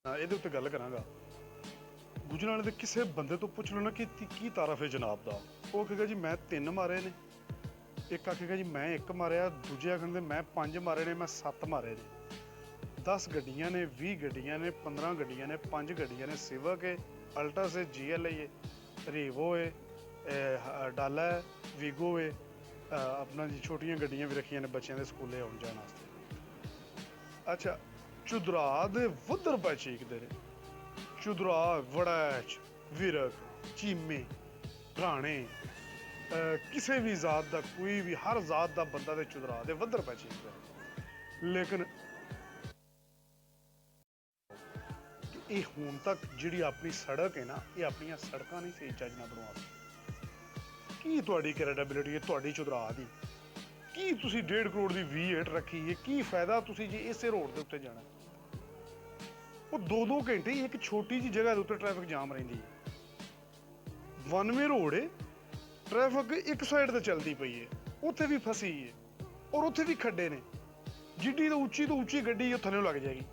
ਇਹਦੇ ਉੱਤੇ ਗੱਲ ਕਰਾਂਗਾ। ਗੁਜਰਾਂਵਾਲੇ ਦੇ ਕਿਸੇ ਬੰਦੇ ਤੋਂ ਪੁੱਛ ਲਓ ਨਾ ਕਿ ਕੀ ਤਾਰਫ ਹੈ ਜਨਾਬ ਦਾ, ਉਹ ਕਹੇਗਾ ਜੀ ਮੈਂ 3 ਮਾਰੇ ਨੇ, ਇੱਕ ਆਖੇਗਾ ਜੀ ਮੈਂ 1 ਮਾਰਿਆ, ਦੂਜੇ ਆਖਣਗੇ ਮੈਂ 5 ਮਾਰੇ ਨੇ, ਮੈਂ 7 ਮਾਰੇ ਨੇ। 10 ਗੱਡੀਆਂ ਨੇ, 20 ਗੱਡੀਆਂ ਨੇ, 15 ਗੱਡੀਆਂ ਨੇ, 5 ਗੱਡੀਆਂ ਨੇ, ਸਿਵਕ ਹੈ, ਅਲਟਸ ਹੈ, GLI ਹੈ, ਰੀਵੋ ਹੈ, ਡਾਲਾ ਹੈ, ਵੀਗੋ ਹੈ, ਆਪਣਾ ਜੀ ਛੋਟੀਆਂ ਗੱਡੀਆਂ ਵੀ ਰੱਖੀਆਂ ਨੇ ਬੱਚਿਆਂ ਦੇ ਸਕੂਲੇ ਆਉਣ ਜਾਣ ਵਾਸਤੇ। ਅੱਛਾ, ਚੁਦਰਾ ਦੇ ਵੱਧਰ ਪੈ ਚੀਕਦੇ ਨੇ। ਚੁਦਰਾ, ਵੜੈਚ, ਵਿਰਕ, ਚੀਮੇ, ਰਾਣੇ, ਕਿਸੇ ਵੀ ਜ਼ਾਤ ਦਾ ਕੋਈ ਵੀ, ਹਰ ਜ਼ਾਤ ਦਾ ਬੰਦਾ ਦੇ ਚੁਦਰਾ ਦੇ ਵੱਧਰ ਪੈ ਚੀਕਦਾ। ਲੇਕਿਨ ਇਹ ਹੁਣ ਤੱਕ ਜਿਹੜੀ ਆਪਣੀ ਸੜਕ ਹੈ ਨਾ, ਇਹ ਆਪਣੀਆਂ ਸੜਕਾਂ ਨਹੀਂ ਸਹੀ ਚੱਜ ਨਾਲ ਬਣਵਾ ਸਕਦੇ। ਕੀ ਤੁਹਾਡੀ ਕ੍ਰੈਡੀਬਿਲਿਟੀ ਹੈ ਤੁਹਾਡੀ ਚੁਦਰਾ ਦੀ? ਕੀ ਤੁਸੀਂ 1.5 ਕਰੋੜ ਦੀ V8 ਰੱਖੀ ਹੈ? ਕੀ ਫਾਇਦਾ ਤੁਸੀਂ ਜੇ ਇਸੇ ਰੋਡ ਦੇ ਉੱਤੇ ਜਾਣਾ? ਉਹ 2-2 ਘੰਟੇ ਇੱਕ ਛੋਟੀ ਜਿਹੀ ਜਗ੍ਹਾ ਦੇ ਉੱਤੇ ਟ੍ਰੈਫਿਕ ਜਾਮ ਰਹਿੰਦੀ ਹੈ। 1 ਵੇ ਰੋਡ ਹੈ, ਟ੍ਰੈਫਿਕ ਇੱਕ ਸਾਈਡ ਤੇ ਚੱਲਦੀ ਪਈ ਹੈ, ਉੱਥੇ ਵੀ ਫਸੀ ਹੈ, ਔਰ ਉੱਥੇ ਵੀ ਖੱਡੇ ਨੇ। ਜਿੱਡੀ ਤੋਂ ਉੱਚੀ ਗੱਡੀ ਉਹ ਥੱਲੇ ਲੱਗ ਜਾਏਗੀ।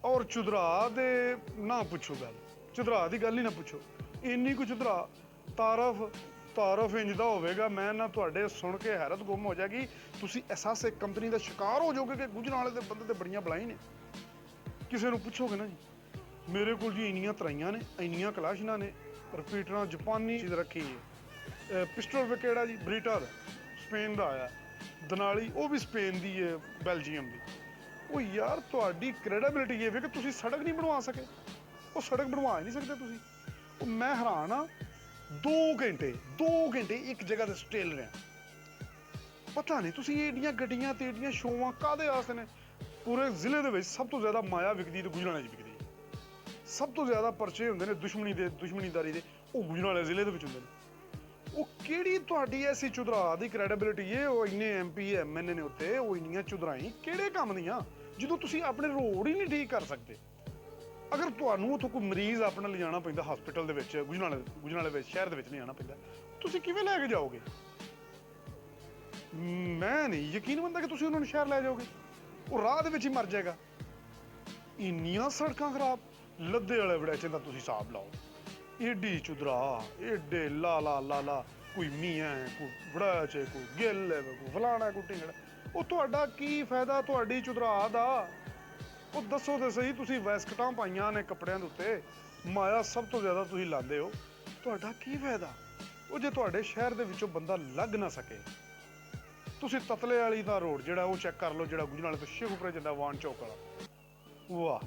ਔਰ ਚੁਦਰਾ ਦੇ ਨਾ ਪੁੱਛੋ ਗੱਲ, ਚੁਦਰਾ ਦੀ ਗੱਲ ਹੀ ਨਾ ਪੁੱਛੋ। ਇੰਨੀ ਕੁ ਚੁਦਰਾ ਤਾਰਫ ਇੰਜ ਦਾ ਹੋਵੇਗਾ, ਮੈਂ ਨਾ ਤੁਹਾਡੇ ਸੁਣ ਕੇ ਹੈਰਤ ਗੁੰਮ ਹੋ ਜਾਏਗੀ। ਤੁਸੀਂ ਅਹਿਸਾਸੇ ਕੰਪਨੀ ਦਾ ਸ਼ਿਕਾਰ ਹੋ ਜਾਓਗੇ ਕਿ ਗੁਜਰਾਂਵਾਲੇ ਦੇ ਬੰਦੇ ਤੇ ਬੜੀਆਂ ਬਲਾਈ ਨੇ। ਕਿਸੇ ਨੂੰ ਪੁੱਛੋਗੇ ਨਾ ਜੀ, ਮੇਰੇ ਕੋਲ ਜੀ ਇੰਨੀਆਂ ਤਰਾਈਆਂ ਨੇ, ਇੰਨੀਆਂ ਕਲਾਸ਼ਨਾਂ ਨੇ, ਰਿਪੀਟਰਾਂ ਜਾਪਾਨੀ ਚੀਜ਼ ਰੱਖੀ ਹੈ, ਪਿਸਟਲ ਵੀ ਕਿਹੜਾ ਜੀ ਬਰੀਟਰ ਸਪੇਨ ਦਾ ਆਇਆ, ਦਨਾਲੀ ਉਹ ਵੀ ਸਪੇਨ ਦੀ ਹੈ, ਬੈਲਜੀਅਮ ਦੀ। ਉਹ ਯਾਰ ਤੁਹਾਡੀ ਕ੍ਰੈਡੀਬਿਲਿਟੀ ਇਹ ਵੇ ਕਿ ਤੁਸੀਂ ਸੜਕ ਨਹੀਂ ਬਣਵਾ ਸਕੇ। ਉਹ ਸੜਕ ਬਣਵਾ ਹੀ ਨਹੀਂ ਸਕਦੇ ਤੁਸੀਂ। ਉਹ ਮੈਂ ਹੈਰਾਨ ਆ, 2 ਘੰਟੇ ਇੱਕ ਜਗ੍ਹਾ ਤੇ ਸਟੇਲ ਰਿਹਾ। ਪਤਾ ਨਹੀਂ ਤੁਸੀਂ ਏਡੀਆਂ ਗੱਡੀਆਂ ਤੇ ਏਡੀਆਂ ਸ਼ੋਆਂ ਕਾਹਦੇ ਵਾਸਤੇ ਨੇ? ਪੂਰੇ ਜ਼ਿਲ੍ਹੇ ਦੇ ਵਿੱਚ ਸਭ ਤੋਂ ਜ਼ਿਆਦਾ ਮਾਇਆ ਵਿਕਦੀ ਤੇ ਗੁਜਰਾਂਵਾਲੇ 'ਚ ਵਿਕਦੀ ਹੈ। ਸਭ ਤੋਂ ਜ਼ਿਆਦਾ ਪਰਚੇ ਹੁੰਦੇ ਨੇ ਦੁਸ਼ਮਣੀਦਾਰੀ ਦੇ, ਉਹ ਗੁਜਰਾਂਵਾਲੇ ਜ਼ਿਲ੍ਹੇ ਦੇ ਵਿੱਚ ਹੁੰਦੇ ਨੇ। ਉਹ ਕਿਹੜੀ ਤੁਹਾਡੀ ਐਸੀ ਚੁਦਰਾ ਦੀ ਕ੍ਰੈਡੀਬਿਲਿਟੀ ਹੈ? ਉਹ ਇੰਨੇ MP MLA ਨੇ ਉੱਤੇ, ਉਹ ਇੰਨੀਆਂ ਚੁਦਰਾਈ ਕਿਹੜੇ ਕੰਮ ਦੀਆਂ, ਜਦੋਂ ਤੁਸੀਂ ਆਪਣੇ ਰੋਡ ਹੀ ਨਹੀਂ ਠੀਕ ਕਰ ਸਕਦੇ? ਅਗਰ ਤੁਹਾਨੂੰ ਉੱਥੋਂ ਕੋਈ ਮਰੀਜ਼ ਆਪਣਾ ਲਿਜਾਣਾ ਪੈਂਦਾ ਹਸਪੀਟਲ ਦੇ ਵਿੱਚ, ਗੁਜਰਾਂਵਾਲੇ ਵਿੱਚ ਸ਼ਹਿਰ ਦੇ ਵਿੱਚ ਲਿਜਾਣਾ ਪੈਂਦਾ, ਤੁਸੀਂ ਕਿਵੇਂ ਲੈ ਕੇ ਜਾਓਗੇ? ਮੈਂ ਨਹੀਂ ਯਕੀਨ ਮੰਨਦਾ ਕਿ ਤੁਸੀਂ ਉਹਨਾਂ ਨੂੰ ਸ਼ਹਿਰ ਲੈ ਜਾਓਗੇ। ਉਹ ਰਾਹ ਦੇ ਵਿੱਚ ਹੀ ਮਰ ਜਾਏਗਾ। ਇੰਨੀਆਂ ਸੜਕਾਂ ਖਰਾਬ, ਲੱਦੇ ਵਾਲੇ ਵੜੈਚੇ ਦਾ ਤੁਸੀਂ ਹਿਸਾਬ ਲਾਓ। ਏਡੀ ਚੁਦਰਾ, ਏਡੇ ਲਾਲਾ, ਕੋਈ ਮੀਆਂ, ਕੋਈ ਵੜੈਚ, ਕੋਈ ਗਿੱਲ, ਕੋਈ ਫਲਾਣਾ, ਕੋਈ ਢਿੰਗੜਾ। ਉਹ ਤੁਹਾਡਾ ਕੀ ਫਾਇਦਾ ਤੁਹਾਡੀ ਚੁਦਰਾ ਦਾ? ਉਹ ਦੱਸੋ ਤੇ ਸਹੀ, ਤੁਸੀਂ ਵੈਸਕਟਾਂ ਪਾਈਆਂ ਨੇ ਕੱਪੜਿਆਂ ਦੇ ਉੱਤੇ, ਮਾਇਆ ਸਭ ਤੋਂ ਜ਼ਿਆਦਾ ਤੁਸੀਂ ਲਾਉਂਦੇ ਹੋ, ਤੁਹਾਡਾ ਕੀ ਫਾਇਦਾ? ਉਹ ਜੇ ਤੁਹਾਡੇ ਸ਼ਹਿਰ ਦੇ ਵਿੱਚੋਂ ਬੰਦਾ ਲੱਗ ਨਾ ਸਕੇ। ਤੁਸੀਂ ਤਤਲੇ ਵਾਲੀ ਦਾ ਰੋਡ ਜਿਹੜਾ ਉਹ ਚੈੱਕ ਕਰ ਲਓ, ਜਿਹੜਾ ਗੁਜਰਾਂਵਾਲੇ ਤੋਂ ਸ਼ੇਖੂਪੁਰੇ ਜਾਂਦਾ ਵਾਨ ਚੌਕ ਵਾਲਾ। ਵਾਹ,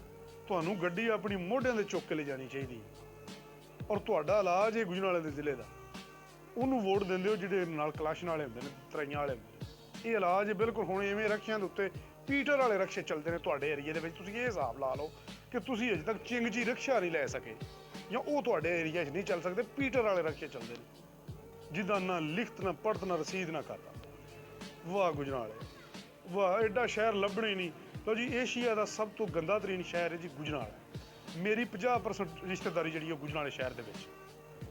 ਤੁਹਾਨੂੰ ਗੱਡੀ ਆਪਣੀ ਮੋਢਿਆਂ ਦੇ ਚੁੱਕ ਕੇ ਲੈ ਜਾਣੀ ਚਾਹੀਦੀ ਹੈ। ਔਰ ਤੁਹਾਡਾ ਇਲਾਜ ਹੈ ਗੁਜਰਾਂਵਾਲੇ ਦੇ ਜ਼ਿਲ੍ਹੇ ਦਾ। ਉਹਨੂੰ ਵੋਟ ਦਿੰਦੇ ਹੋ ਜਿਹੜੇ ਨਾਲ ਕਲਾਸ਼ਨ ਵਾਲੇ ਹੁੰਦੇ ਨੇ, ਤਰਾਈਆਂ ਵਾਲੇ ਹੁੰਦੇ ਨੇ। ਇਹ ਇਲਾਜ ਬਿਲਕੁਲ ਹੁਣ ਇਵੇਂ ਰਕਸ਼ਿਆਂ ਦੇ ਉੱਤੇ ਪੀਟਰ ਵਾਲੇ ਰਕਸ਼ੇ ਚੱਲਦੇ ਨੇ ਤੁਹਾਡੇ ਏਰੀਏ ਦੇ ਵਿੱਚ। ਤੁਸੀਂ ਇਹ ਹਿਸਾਬ ਲਾ ਲਓ ਕਿ ਤੁਸੀਂ ਅਜੇ ਤੱਕ ਚਿੰਗਜੀ ਰਕਸ਼ਾ ਨਹੀਂ ਲੈ ਸਕੇ, ਜਾਂ ਉਹ ਤੁਹਾਡੇ ਏਰੀਆ 'ਚ ਨਹੀਂ ਚੱਲ ਸਕਦੇ। ਪੀਟਰ ਵਾਲੇ ਰਕਸ਼ੇ ਚੱਲਦੇ ਨੇ, ਜਿਹਦਾ ਨਾ ਲਿਖਤ, ਨਾ ਪੜ੍ਹਤ, ਨਾ ਰਸੀਦ, ਨਾ ਕਰਦਾ। ਵਾਹ ਗੁਜਰਾਂਵਾਲੇ, ਵਾਹ, ਐਡਾ ਸ਼ਹਿਰ ਲੱਭਣੇ ਨਹੀਂ। ਲਓ ਜੀ, ਏਸ਼ੀਆ ਦਾ ਸਭ ਤੋਂ ਗੰਦਾ ਤਰੀਨ ਸ਼ਹਿਰ ਹੈ ਜੀ ਗੁਜਰਾਂਵਾਲਾ। ਮੇਰੀ 50% ਰਿਸ਼ਤੇਦਾਰੀ ਜਿਹੜੀ ਉਹ ਗੁਜਰਾਂਵਾਲੇ ਸ਼ਹਿਰ ਦੇ ਵਿੱਚ।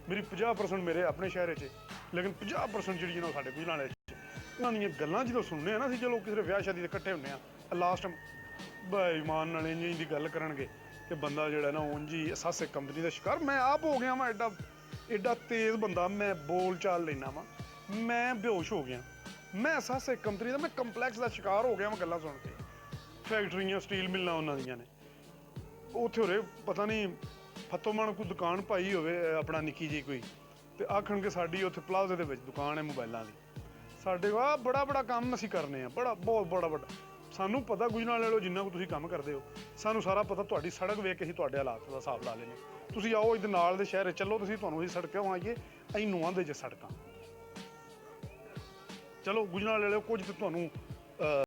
ਮੇਰੀ 50% ਮੇਰੇ ਆਪਣੇ ਸ਼ਹਿਰ 'ਚ, ਲੇਕਿਨ 50% ਜਿਹੜੀ ਨਾ ਸਾਡੇ ਗੁਜਰਾਂਵਾਲੇ 'ਚ। ਉਹਨਾਂ ਦੀਆਂ ਗੱਲਾਂ ਜਦੋਂ ਸੁਣਨੇ ਆ ਨਾ ਅਸੀਂ, ਚਲੋ ਕਿਸੇ ਵਿਆਹ ਸ਼ਾਦੀ ਦੇ ਇਕੱਠੇ ਹੁੰਦੇ ਆ, ਲਾਸਟ ਬੇਈਮਾਨ ਨਾਲ ਇੰਝ ਦੀ ਗੱਲ ਕਰਨਗੇ ਕਿ ਬੰਦਾ ਜਿਹੜਾ ਨਾ ਉਂਝ ਹੀ ਅਹਿਸਾਸੇ ਕੰਪਨੀ ਦਾ ਸ਼ਿਕਾਰ। ਮੈਂ ਆਪ ਹੋ ਗਿਆ ਵਾਂ ਐਡਾ ਤੇਜ਼ ਬੰਦਾ, ਮੈਂ ਬੋਲ ਚਾਲ ਲੈਣਾ ਵਾਂ, ਮੈਂ ਬੇਹੋਸ਼ ਹੋ ਗਿਆ। ਮੈਂ ਅਹਿਸਾਸੇ ਕੰਪਨੀ ਦਾ, ਮੈਂ ਕੰਪਲੈਕਸ ਦਾ ਸ਼ਿਕਾਰ ਹੋ ਗਿਆ ਵਾਂ ਗੱਲਾਂ ਸੁਣ ਕੇ। ਫੈਕਟਰੀਆਂ, ਸਟੀਲ ਮਿਲਾਂ ਉਹਨਾਂ ਦੀਆਂ ਨੇ ਉੱਥੇ। ਹੋਰੇ ਪਤਾ ਨਹੀਂ ਫਤੋਮਣ ਕੋਈ ਦੁਕਾਨ ਪਾਈ ਹੋਵੇ ਆਪਣਾ ਨਿੱਕੀ ਜਿਹੀ ਕੋਈ, ਤੇ ਆਖਣਗੇ ਸਾਡੀ ਉੱਥੇ ਪਲਾਜ਼ੇ ਦੇ ਵਿੱਚ ਦੁਕਾਨ ਹੈ ਮੋਬਾਈਲਾਂ ਦੀ। ਸਾਡੇ ਕੋਲ ਬੜਾ ਕੰਮ ਅਸੀਂ ਕਰਨੇ ਆ, ਬਹੁਤ ਬੜਾ। ਸਾਨੂੰ ਪਤਾ ਗੁਜਰਾਂਵਾਲੇ ਵਾਲੋ ਜਿੰਨਾ ਕੁ ਤੁਸੀਂ ਕੰਮ ਕਰਦੇ ਹੋ, ਸਾਨੂੰ ਸਾਰਾ ਪਤਾ। ਤੁਹਾਡੀ ਸੜਕ ਵੇਖ ਕੇ ਅਸੀਂ ਤੁਹਾਡੇ ਹਾਲਾਤ ਦਾ ਹਿਸਾਬ ਲਾ ਲੈਨੇ। ਤੁਸੀਂ ਆਓ ਇਹਦੇ ਨਾਲ ਦੇ ਸ਼ਹਿਰ ਚੱਲੋ, ਤੁਸੀਂ ਤੁਹਾਨੂੰ ਅਸੀਂ ਸੜਕਾਂ ਆਈਏ, ਅਸੀਂ ਨੂੰ ਆਂਦੇ ਜੇ ਸੜਕਾਂ। ਚਲੋ ਗੁਜਰਾਂਵਾਲੇ ਵਾਲਿਓ, ਕੁਝ ਤੇ ਤੁਹਾਨੂੰ